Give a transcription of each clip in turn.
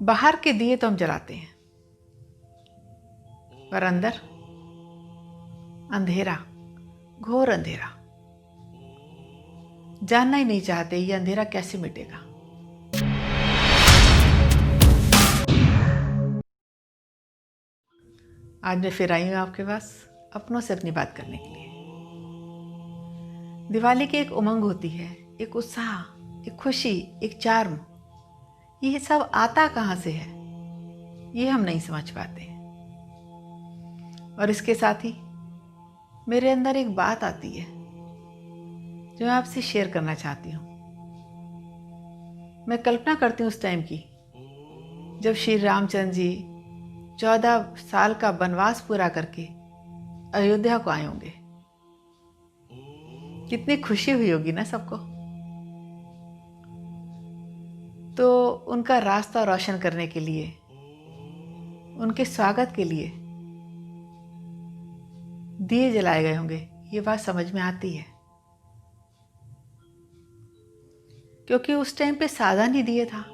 बाहर के दिए तो हम जलाते हैं, पर अंदर अंधेरा, घोर अंधेरा। जानना ही नहीं चाहते ये अंधेरा कैसे मिटेगा। आज मैं फिर आई हूँ आपके पास अपनों से अपनी बात करने के लिए। दिवाली की एक उमंग होती है, एक उत्साह, एक खुशी, एक चार्म। ये सब आता कहाँ से है, ये हम नहीं समझ पाते। और इसके साथ ही मेरे अंदर एक बात आती है जो मैं आपसे शेयर करना चाहती हूँ। मैं कल्पना करती हूँ उस टाइम की जब श्री रामचंद्र जी 14 साल का वनवास पूरा करके अयोध्या को आए होंगे। कितनी खुशी हुई होगी ना सबको। तो उनका रास्ता रोशन करने के लिए, उनके स्वागत के लिए दिए जलाए गए होंगे, ये बात समझ में आती है। क्योंकि उस टाइम पे साधन ही दिए था,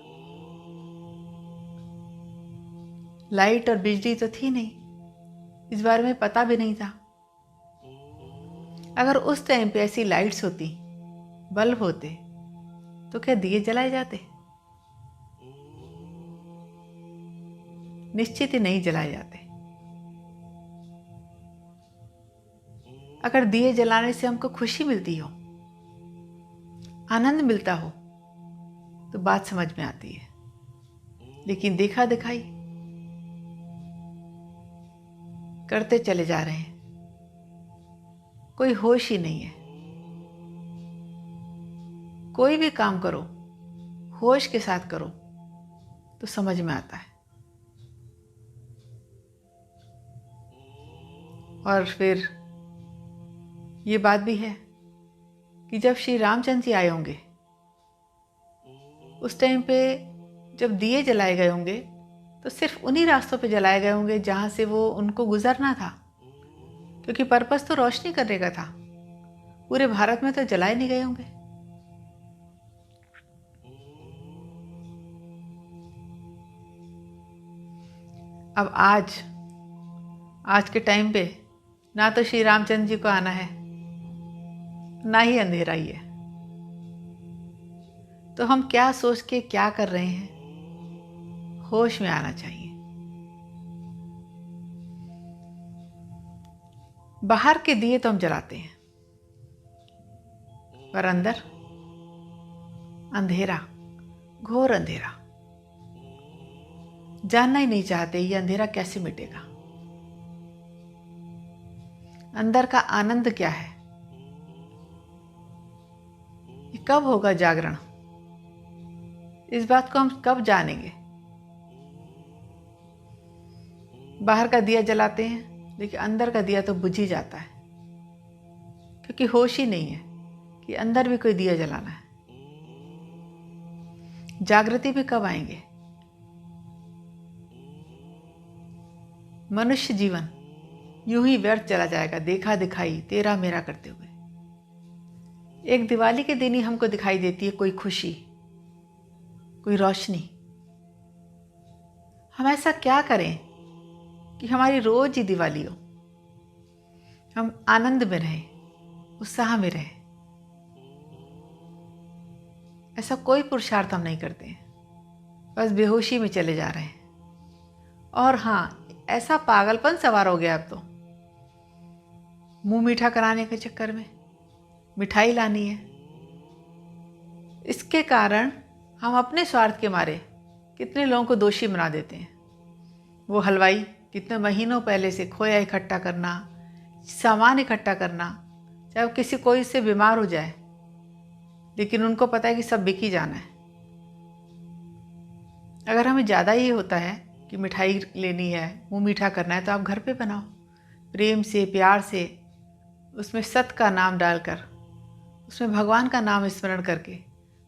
लाइट और बिजली तो थी नहीं, इस बारे में पता भी नहीं था। अगर उस टाइम पे ऐसी लाइट्स होती, बल्ब होते, तो क्या दिए जलाए जाते? निश्चित ही नहीं जलाए जाते। अगर दिए जलाने से हमको खुशी मिलती हो, आनंद मिलता हो, तो बात समझ में आती है। लेकिन देखा दिखाई करते चले जा रहे हैं, कोई होश ही नहीं है। कोई भी काम करो होश के साथ करो तो समझ में आता है। और फिर ये बात भी है कि जब श्री रामचंद्र जी आए होंगे, उस टाइम पे जब दिए जलाए गए होंगे तो सिर्फ उन्हीं रास्तों पे जलाए गए होंगे जहाँ से वो उनको गुजरना था। क्योंकि पर्पस तो रोशनी करने का था, पूरे भारत में तो जलाए नहीं गए होंगे। अब आज के टाइम पे ना तो श्री रामचंद्र जी को आना है, ना ही अंधेरा ही है। तो हम क्या सोच के क्या कर रहे हैं, होश में आना चाहिए। बाहर के दिए तो हम जलाते हैं, पर अंदर अंधेरा, घोर अंधेरा। जानना ही नहीं चाहते ये अंधेरा कैसे मिटेगा। अंदर का आनंद क्या है, ये कब होगा जागरण, इस बात को हम कब जानेंगे। बाहर का दिया जलाते हैं, लेकिन अंदर का दिया तो बुझ ही जाता है। क्योंकि होश ही नहीं है कि अंदर भी कोई दिया जलाना है। जागृति भी कब आएंगे। मनुष्य जीवन यूं ही व्यर्थ चला जाएगा, देखा दिखाई, तेरा मेरा करते हुए। एक दिवाली के दिन ही हमको दिखाई देती है कोई खुशी, कोई रोशनी। हम ऐसा क्या करें कि हमारी रोज ही दिवाली हो, हम आनंद में रहें, उत्साह में रहें। ऐसा कोई पुरुषार्थ हम नहीं करते हैं, बस बेहोशी में चले जा रहे हैं। और हाँ, ऐसा पागलपन सवार हो गया अब तो, मुंह मीठा कराने के चक्कर में मिठाई लानी है। इसके कारण हम अपने स्वार्थ के मारे कितने लोगों को दोषी बना देते हैं। वो हलवाई कितने महीनों पहले से खोया इकट्ठा करना, सामान इकट्ठा करना, चाहे किसी कोई से बीमार हो जाए, लेकिन उनको पता है कि सब बिक ही जाना है। अगर हमें ज़्यादा ही होता है कि मिठाई लेनी है, मुंह मीठा करना है, तो आप घर पे बनाओ, प्रेम से, प्यार से, उसमें सत का नाम डालकर, उसमें भगवान का नाम स्मरण करके।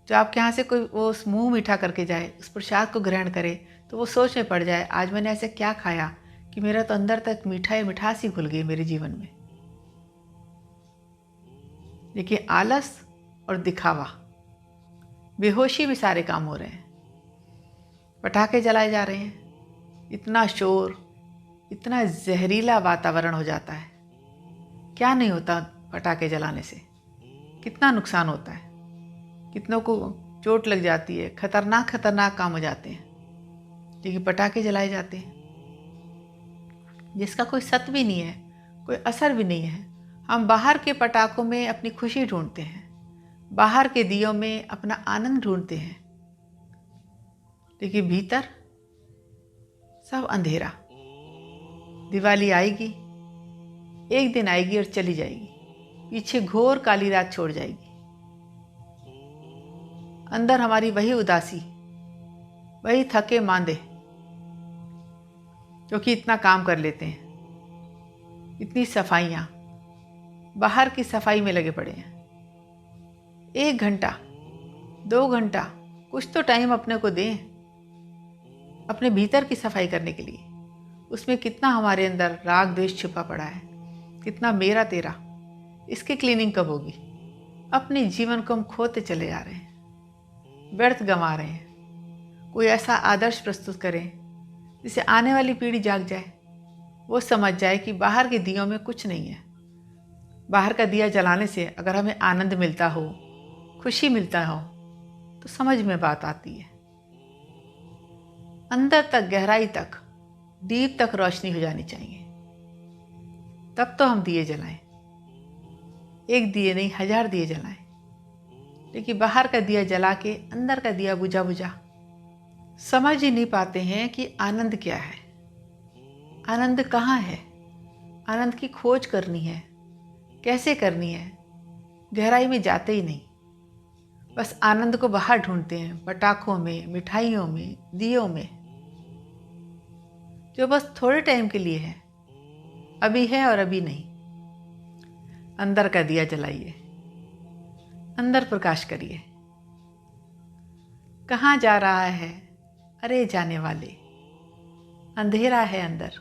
जो आपके यहाँ से कोई वो उस मुंह मीठा करके जाए, उस प्रसाद को ग्रहण करे, तो वो सोच में पड़ जाए, आज मैंने ऐसे क्या खाया कि मेरा तो अंदर तक मिठास ही घुल गई मेरे जीवन में। लेकिन आलस और दिखावा, बेहोशी में सारे काम हो रहे हैं। पटाखे जलाए जा रहे हैं, इतना शोर, इतना जहरीला वातावरण हो जाता है। क्या नहीं होता पटाखे जलाने से, कितना नुकसान होता है, कितनों को चोट लग जाती है, खतरनाक खतरनाक काम हो जाते हैं, लेकिन पटाखे जलाए जाते हैं जिसका कोई सत्य भी नहीं है, कोई असर भी नहीं है। हम बाहर के पटाखों में अपनी खुशी ढूंढते हैं, बाहर के दियों में अपना आनंद ढूंढते हैं, लेकिन भीतर सब अंधेरा। दिवाली आएगी, एक दिन आएगी और चली जाएगी, पीछे घोर काली रात छोड़ जाएगी। अंदर हमारी वही उदासी, वही थके मांदे, क्योंकि इतना काम कर लेते हैं, इतनी सफाइयाँ, बाहर की सफाई में लगे पड़े हैं। 1 घंटा 2 घंटा कुछ तो टाइम अपने को दें अपने भीतर की सफाई करने के लिए। उसमें कितना हमारे अंदर राग द्वेष छुपा पड़ा है, कितना मेरा तेरा, इसकी क्लीनिंग कब होगी? अपने जीवन को हम खोते चले जा रहे हैं, व्यर्थ गंवा रहे हैं। कोई ऐसा आदर्श प्रस्तुत करें जिससे आने वाली पीढ़ी जाग जाए, वो समझ जाए कि बाहर के दियों में कुछ नहीं है। बाहर का दिया जलाने से अगर हमें आनंद मिलता हो, खुशी मिलता हो, तो समझ में बात आती है। अंदर तक, गहराई तक, डीप तक रोशनी हो जानी चाहिए, तब तो हम दिए जलाएं। 1 दिए नहीं, 1000 दिए जलाएं, लेकिन बाहर का दिया जला के अंदर का दिया बुझा बुझा समझ ही नहीं पाते हैं कि आनंद क्या है, आनंद कहाँ है। आनंद की खोज करनी है, कैसे करनी है, गहराई में जाते ही नहीं। बस आनंद को बाहर ढूंढते हैं, पटाखों में, मिठाइयों में, दियों में, जो बस थोड़े टाइम के लिए है, अभी है और अभी नहीं। अंदर का दिया जलाइए, अंदर प्रकाश करिए। कहाँ जा रहा है? अरे जाने वाले, अंधेरा है अंदर,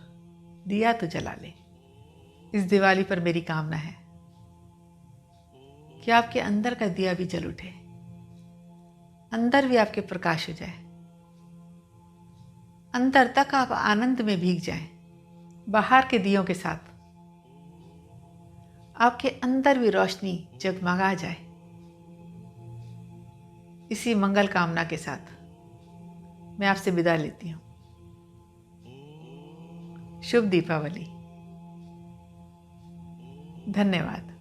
दिया तो जला ले। इस दिवाली पर मेरी कामना है कि आपके अंदर का दिया भी जल उठे, अंदर भी आपके प्रकाश हो जाए, अंदर तक आप आनंद में भीग जाएं, बाहर के दियों के साथ आपके अंदर भी रोशनी जगमगा जाए। इसी मंगल कामना के साथ मैं आपसे विदा लेती हूँ। शुभ दीपावली। धन्यवाद।